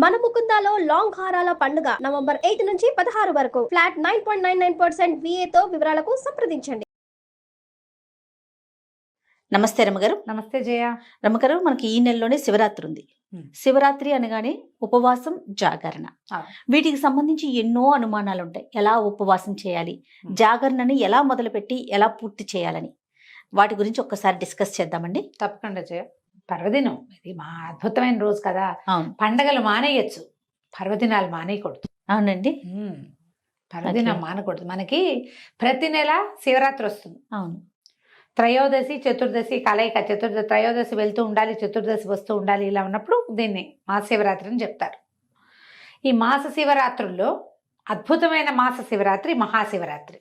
మన ముకుందాలో లాంగ్ హారాల పండుగ నవంబర్ 8 నుంచి 16 వరకు ఫ్లాట్ 9.99% VA తో వివరాలకు సంప్రదించండి. నమస్తే రమగారు. నమస్తే జయ. రమగారు, మనకి ఈ నెలలోనే శివరాత్రి ఉంది. శివరాత్రి అనగానే ఉపవాసం, జాగరణ, వీటికి సంబంధించి ఎన్నో అనుమానాలు ఉంటాయి. ఎలా ఉపవాసం చేయాలి, జాగరణని ఎలా మొదలుపెట్టి ఎలా పూర్తి చేయాలని వాటి గురించి ఒక్కసారి డిస్కస్ చేద్దామండి. తప్పకుండా జయ. పర్వదినం ఇది మా అద్భుతమైన రోజు కదా. పండగలు మానేయచ్చు, పర్వదినాలు మానేయకూడదు. అవునండి, పర్వదినం మానకూడదు. మనకి ప్రతి నెల శివరాత్రి వస్తుంది. అవును, త్రయోదశి చతుర్దశి కలయిక. త్రయోదశి వెళ్తూ ఉండాలి, చతుర్దశి వస్తూ ఉండాలి. ఇలా ఉన్నప్పుడు దీన్ని మహాశివరాత్రి అని చెప్తారు. ఈ మాస శివరాత్రుల్లో అద్భుతమైన మాస శివరాత్రి మహాశివరాత్రి.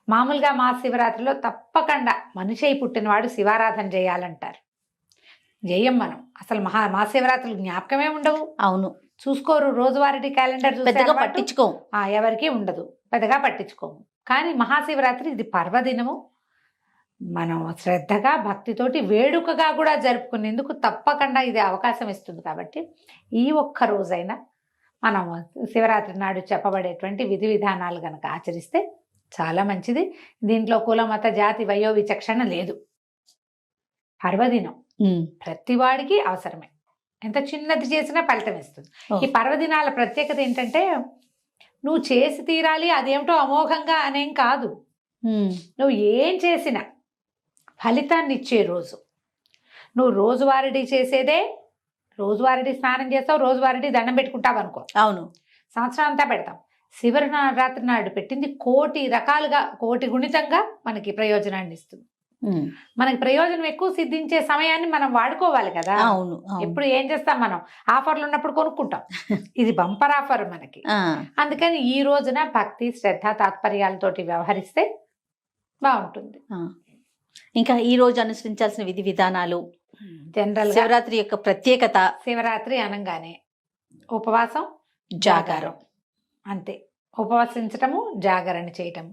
మామూలుగా మహాశివరాత్రిలో తప్పకుండా మనిషి అయి పుట్టినవాడు శివారాధన చేయాలంటారు. చేయం మనం. అసలు మహాశివరాత్రులు జ్ఞాపకమే ఉండవు. అవును, చూసుకోరు. రోజువారీ క్యాలెండర్ పెద్దగా పట్టించుకోము, ఎవరికి ఉండదు, పెద్దగా పట్టించుకోము. కానీ మహాశివరాత్రి ఇది పర్వదినము. మనం శ్రద్ధగా భక్తితోటి వేడుకగా కూడా జరుపుకునేందుకు తప్పకుండా ఇది అవకాశం ఇస్తుంది. కాబట్టి ఈ ఒక్క రోజైనా మనం శివరాత్రి నాడు చెప్పబడేటువంటి విధి విధానాలు కనుక ఆచరిస్తే చాలా మంచిది. దీంట్లో కుల మత జాతి వయో విచక్షణ లేదు. పర్వదినం ప్రతివాడికి అవసరమే. ఎంత చిన్నది చేసినా ఫలితం ఇస్తుంది. ఈ పర్వదినాల ప్రత్యేకత ఏంటంటే నువ్వు చేసి తీరాలి అదేమిటో అమోఘంగా అనేం కాదు. నువ్వు ఏం చేసినా ఫలితాన్ని ఇచ్చే రోజు. నువ్వు రోజువారీ చేసేదే, రోజువారీ స్నానం చేస్తావు, రోజువారీ దండం పెట్టుకుంటావు అనుకో. అవును, సంవత్సరం అంతా పెడతాం. శివరాత్రి నాడు పెట్టింది కోటి రకాలుగా, కోటి గుణితంగా మనకి ప్రయోజనాన్ని ఇస్తుంది. మనకి ప్రయోజనం ఎక్కువ సిద్ధించే సమయాన్ని మనం వాడుకోవాలి కదా. అవును, ఎప్పుడు ఏం చేస్తాం మనం, ఆఫర్లు ఉన్నప్పుడు కొనుక్కుంటాం. ఇది బంపర్ ఆఫర్ మనకి. అందుకని ఈ రోజున భక్తి, శ్రద్ధ, తాత్పర్యాలతోటి వ్యవహరిస్తే బాగుంటుంది. ఇంకా ఈ రోజు అనుసరించాల్సిన విధి విధానాలు, జనరల్ శివరాత్రి యొక్క ప్రత్యేకత. శివరాత్రి అనగానే ఉపవాసం, జాగారం, అంతే. ఉపవాసించటము, జాగరణ చేయటము.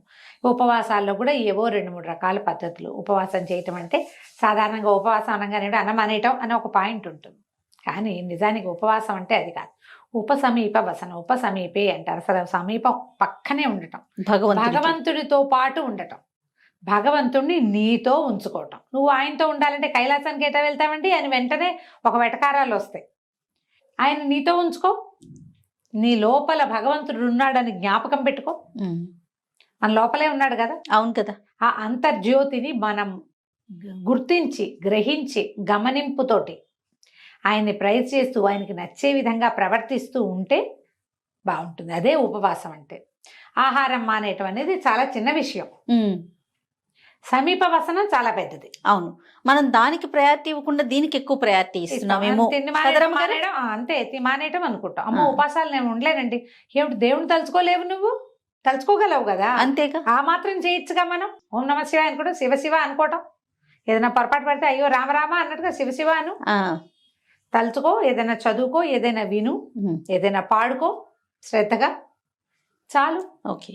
ఉపవాసాల్లో కూడా ఏవో 2-3 రకాల పద్ధతులు. ఉపవాసం చేయటం అంటే సాధారణంగా ఉపవాసం అనగానే అన్నం అనేయటం అనే ఒక పాయింట్ ఉంటుంది. కానీ నిజానికి ఉపవాసం అంటే అది కాదు. ఉపసమీప వసన, ఉపసమీపే అంటారు. అసలు సమీపం పక్కనే ఉండటం, భగవంతుడితో పాటు ఉండటం, భగవంతుడిని నీతో ఉంచుకోవటం. నువ్వు ఆయనతో ఉండాలంటే కైలాసానికి ఎటా వెళ్తావండి అని వెంటనే ఒక వెటకారాలు వస్తాయి. ఆయన నీతో ఉంచుకో. నీ లోపల భగవంతుడు ఉన్నాడని జ్ఞాపకం పెట్టుకో. మన లోపలే ఉన్నాడు కదా. అవును కదా. ఆ అంతర్జ్యోతిని మనం గుర్తించి, గ్రహించి, గమనింపుతోటి ఆయన్ని ప్రైజ్ చేస్తూ, ఆయనకి నచ్చే విధంగా ప్రవర్తిస్తూ ఉంటే బాగుంటుంది. అదే ఉపవాసం అంటే. ఆహారం మానేయటం అనేది చాలా చిన్న విషయం. సమీప వసనం చాలా పెద్దది. అవును, మనం దానికి ప్రయారిటీ ఇవ్వకుండా దీనికి ఎక్కువ ప్రయారిటీ ఇస్తున్నామేమో. అంతే, మానేయటం అనుకుంటాం. అమ్మో ఉపాసాలు నేను ఉండలేనండి. ఏమిటి, దేవుని తలుచుకోలేవు నువ్వు? తలుచుకోగలవు కదా, అంతేగా. ఆ మాత్రం చేయొచ్చుగా. మనం ఓం నమ శివ అనుకోవడం, శివ శివ అనుకోవటం. ఏదైనా పొరపాటు పడితే అయ్యో రామరామ అన్నట్టుగా శివ శివ అను. తలుచుకో, ఏదైనా చదువుకో, ఏదైనా విను, ఏదైనా పాడుకో శ్రద్ధగా, చాలు.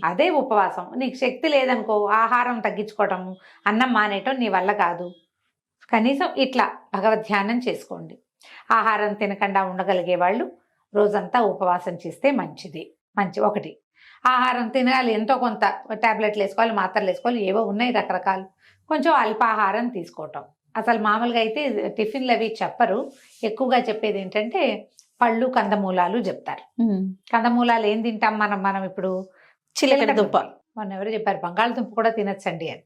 అదే ఉపవాసం. నీకు శక్తి లేదనుకో, ఆహారం తగ్గించుకోవటం, అన్నం మానేయటం నీ వల్ల కాదు. కనీసం ఇట్లా భగవద్ ధ్యానం చేసుకోండి. ఆహారం తినకుండా ఉండగలిగే వాళ్ళు రోజంతా ఉపవాసం చేస్తే మంచిది. ఒకటి, ఆహారం తినాలి, ఎంతో కొంత టాబ్లెట్లు వేసుకోవాలి, మాత్రలు వేసుకోవాలి, ఏవో ఉన్నాయి రకరకాలు. కొంచెం అల్పాహారం తీసుకోవటం. అసలు మామూలుగా అయితే టిఫిన్లు అవి చెప్పరు. ఎక్కువగా చెప్పేది ఏంటంటే పళ్ళు, కందమూలాలు చెప్తారు. కందమూలాలు ఏం తింటాం మనం ఇప్పుడు? చిలకడ దుంప. మొన్న ఎవరు చెప్పారు బంగాళదుంప కూడా తినచ్చండి అని.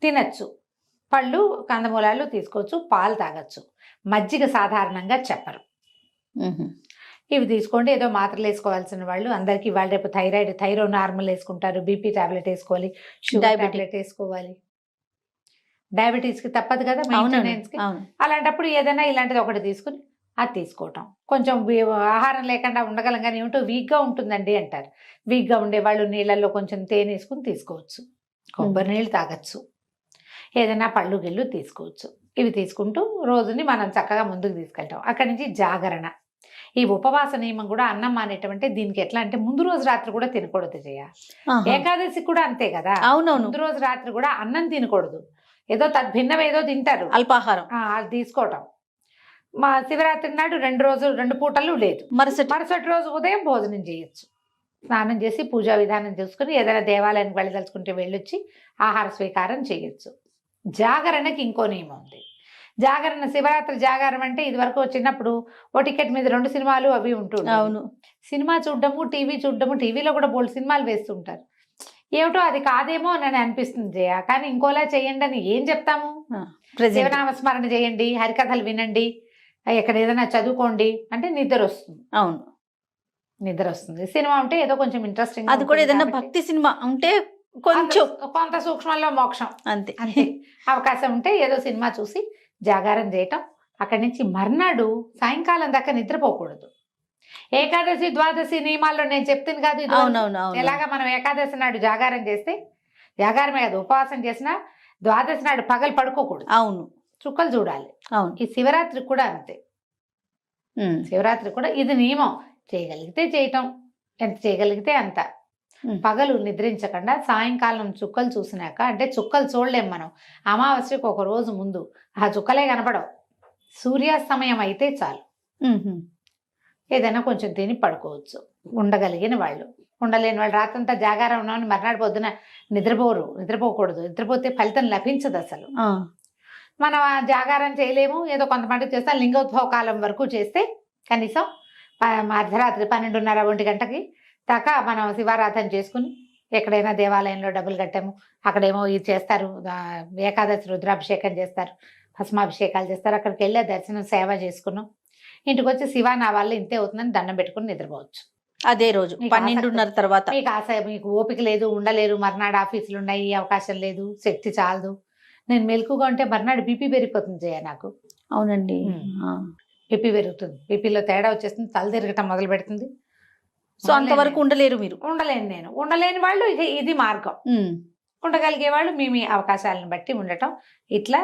తినచ్చు. పళ్ళు, కందమూలాలు తీసుకోవచ్చు, పాలు తాగొచ్చు. మజ్జిగ సాధారణంగా చెప్పరు. ఇవి తీసుకోండి. ఏదో మాత్రలు వేసుకోవాల్సిన వాళ్ళు అందరికీ ఇవాళ రేపు థైరో నార్మల్ వేసుకుంటారు, బీపీ టాబ్లెట్ వేసుకోవాలి, షుగర్ టాబ్లెట్ వేసుకోవాలి. డయాబెటీస్కి తప్పదు కదా మెయింటెనెన్స్కి. అలాంటప్పుడు ఏదైనా ఇలాంటిది ఒకటి తీసుకుని అది తీసుకోవటం. కొంచెం ఆహారం లేకుండా ఉండగలం కానీ ఏమిటో వీక్గా ఉంటుందండి అంటారు. వీక్గా ఉండేవాళ్ళు నీళ్ళల్లో కొంచెం తేనె వేసుకుని తీసుకోవచ్చు, కొబ్బరి నీళ్ళు తాగొచ్చు, ఏదైనా పళ్ళు గిళ్ళు తీసుకోవచ్చు. ఇవి తీసుకుంటూ రోజుని మనం చక్కగా ముందుకు తీసుకెళ్తాం. అక్కడి నుంచి జాగరణ. ఈ ఉపవాస నియమం కూడా అన్నం మానేటంటే దీనికి ఎట్లా అంటే ముందు రోజు రాత్రి కూడా తినకూడదు జయ. ఏకాదశి కూడా అంతే కదా. అవునవును, ముందు రోజు రాత్రి కూడా అన్నం తినకూడదు. ఏదో తద్భిన్నం ఏదో తింటారు, అల్పాహారం అది తీసుకోవటం. మా శివరాత్రి నాడు 2 పూటలు లేదు. మరుసటి రోజు ఉదయం భోజనం చేయొచ్చు. స్నానం చేసి పూజా విధానం చేసుకుని ఏదైనా దేవాలయానికి వెళ్ళదలుచుకుంటే వెళ్ళొచ్చి ఆహార స్వీకారం చేయొచ్చు. జాగరణకి ఇంకో నియమం ఉంది. జాగరణ, శివరాత్రి జాగారం అంటే ఇది వరకు చిన్నప్పుడు ఓ టికెట్ మీద 2 సినిమాలు అవి ఉంటుంటాయి. అవును, సినిమా చూడడము, టీవీ చూడడము, టీవీలో కూడా బోల్డ్ సినిమాలు వేస్తుంటారు. ఏమిటో అది కాదేమో అని అనిపిస్తుంది జయ. కానీ ఇంకోలా చేయండి అని ఏం చెప్తాము? శివనామస్మరణ చేయండి, హరికథలు వినండి, ఎక్కడ ఏదైనా చదువుకోండి అంటే నిద్ర వస్తుంది. అవును, నిద్ర వస్తుంది. సినిమా ఉంటే ఏదో కొంచెం ఇంట్రెస్టింగ్, అది కూడా ఏదైనా భక్తి సినిమా ఉంటే కొంచెం కొంత సూక్ష్మంలో మోక్షం అంతే. అంతే. అవకాశం ఉంటే ఏదో సినిమా చూసి జాగారం చేయటం. అక్కడి నుంచి మర్నాడు సాయంకాలం దాకా నిద్రపోకూడదు. ఏకాదశి ద్వాదశి నియమాల్లో నేను చెప్తాను కాదు ఇది. ఎలాగా మనం ఏకాదశి నాడు జాగారం చేస్తే, జాగారమే కాదు ఉపవాసం చేసినా ద్వాదశి నాడు పగలు పడుకోకూడదు. అవును, చుక్కలు చూడాలి. అవును. ఈ శివరాత్రి కూడా అంతే. శివరాత్రి కూడా ఇది నియమం. చేయగలిగితే చేయటం, ఎంత చేయగలిగితే అంత. పగలు నిద్రించకుండా సాయంకాలం చుక్కలు చూసినాక, అంటే చుక్కలు చూడలేం మనం, అమావాస్యకు ఒక రోజు ముందు ఆ చుక్కలే కనపడవు. సూర్యాస్తమయం అయితే చాలు. ఏదైనా కొంచెం తిని పడుకోవచ్చు ఉండగలిగిన వాళ్ళు. ఉండలేని వాళ్ళు రాత్రంతా జాగారం ఉన్నామని మర్నాడు పొద్దున నిద్రపోకూడదు. నిద్రపోతే ఫలితం లభించదు అసలు. మనం ఆ జాగారం చేయలేము, ఏదో కొంతమంది చేస్తే లింగోద్భవ కాలం వరకు చేస్తే కనీసం అర్ధరాత్రి 12:30, 1 గంటకి దాకా మనం శివారాధన చేసుకుని ఎక్కడైనా దేవాలయంలో డబ్బులు కట్టాము, అక్కడేమో ఇది చేస్తారు, ఏకాదశి రుద్రాభిషేకం చేస్తారు, భస్మాభిషేకాలు చేస్తారు, అక్కడికి వెళ్ళి దర్శనం సేవ చేసుకున్నాం, ఇంటికి వచ్చి శివా నా వల్ల ఇంతే అవుతుందని దండం పెట్టుకుని నిద్రపోవచ్చు. అదే రోజు 12:30 తర్వాత. మీకు ఓపిక లేదు, ఉండలేరు, మర్నాడు ఆఫీసులు ఉన్నాయి, అవకాశం లేదు, శక్తి చాలదు, నేను మెలకుగా ఉంటే మర్నాడు బీపీ పెరిగిపోతుంది జయ నాకు. అవునండి, బీపీ పెరుగుతుంది, బీపీలో తేడా వచ్చేస్తుంది, తల తిరగటం మొదలు పెడుతుంది. సో అంతవరకు ఉండలేరు మీరు. నేను ఉండలేని వాళ్ళు ఇది మార్గం. ఉండగలిగే వాళ్ళు మీ అవకాశాలను బట్టి ఉండటం. ఇట్లా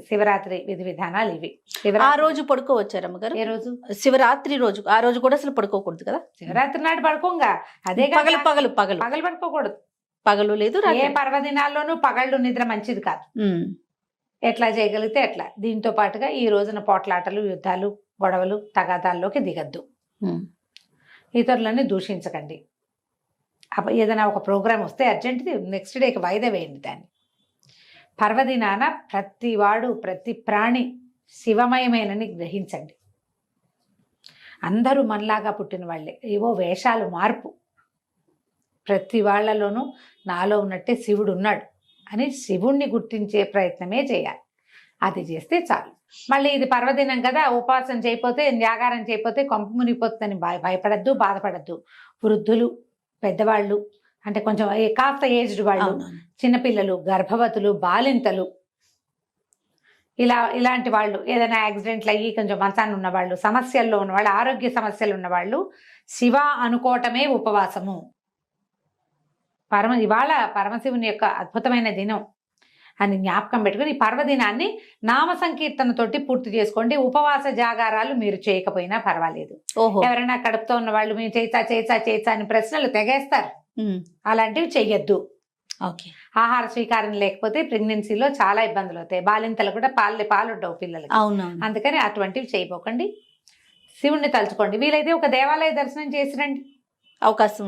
శివరాత్రి విధి విధానాలు ఇవి. ఆ రోజు పడుకోవచ్చారు అమ్మగారు? ఏ రోజు? శివరాత్రి రోజు. ఆ రోజు కూడా అసలు పడుకోకూడదు కదా? శివరాత్రి నాడు పడుకోంగా. అదే పగలు పడుకోకూడదు. పగలు లేదు, ఏ పర్వదినాల్లోనూ పగళ్ళు నిద్ర మంచిది కాదు. ఎట్లా చేయగలిగితే ఎట్లా. దీంతో పాటుగా ఈ రోజున పోట్లాటలు, యుద్ధాలు, గొడవలు, తగాదాల్లోకి దిగద్దు. ఇతరులని దూషించకండి. ఏదైనా ఒక ప్రోగ్రాం వస్తే అర్జెంట్ది నెక్స్ట్ డేకి వాయిదా వేయండి దాన్ని. పర్వదినాన ప్రతి వాడు, ప్రతి ప్రాణి శివమయమేనని గ్రహించండి. అందరూ మనలాగా పుట్టిన వాళ్ళే. ఏవో వేషాలు మార్పు. ప్రతి వాళ్ళలోనూ నాలో ఉన్నట్టే శివుడు ఉన్నాడు అని శివుణ్ణి గుర్తించే ప్రయత్నమే చేయాలి. అది చేస్తే చాలు. మళ్ళీ ఇది పర్వదినం కదా, ఉపవాసం చేయకపోతే, జాగారం చేయకపోతే కొంప మునిగిపోతుందని భయపడద్దు, బాధపడద్దు. వృద్ధులు, పెద్దవాళ్ళు, అంటే కొంచెం కాస్త ఏజ్డ్ వాళ్ళు, చిన్నపిల్లలు, గర్భవతులు, బాలింతలు, ఇలాంటి వాళ్ళు, ఏదైనా యాక్సిడెంట్లు అయ్యి కొంచెం మంచాన్ని ఉన్నవాళ్ళు, సమస్యల్లో ఉన్నవాళ్ళు, ఆరోగ్య సమస్యలు ఉన్నవాళ్ళు శివ అనుకోవటమే ఉపవాసము. ఇవాళ పరమశివుని యొక్క అద్భుతమైన దినం అని జ్ఞాపకం పెట్టుకుని ఈ పర్వదినాన్ని నామ సంకీర్తనతోటి పూర్తి చేసుకోండి. ఉపవాస జాగారాలు మీరు చేయకపోయినా పర్వాలేదు. ఎవరైనా కడుపుతో ఉన్న వాళ్ళు మేము చేసా అని ప్రశ్నలు తెగేస్తారు. అలాంటివి చెయ్యొద్దు. ఆహార స్వీకారం లేకపోతే ప్రెగ్నెన్సీలో చాలా ఇబ్బందులు అవుతాయి. బాలింతలు కూడా పాలుండవు పిల్లలకి. అందుకని అటువంటివి చేయబోకండి. శివుణ్ణి తలుచుకోండి. వీలైతే ఒక దేవాలయ దర్శనం చేసిరండి, అవకాశం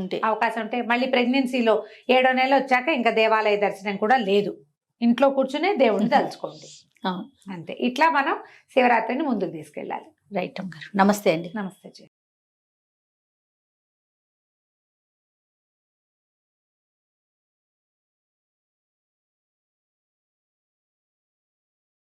ఉంటే. మళ్ళీ ప్రెగ్నెన్సీలో 7వ నెల వచ్చాక ఇంకా దేవాలయ దర్శనం కూడా లేదు. ఇంట్లో కూర్చునే దేవుణ్ణి తలుచుకోండి. అంతే. ఇట్లా మనం శివరాత్రిని ముందుకు తీసుకెళ్ళాలి. రైట్ అమ్మగారు. నమస్తే అండి. నమస్తే.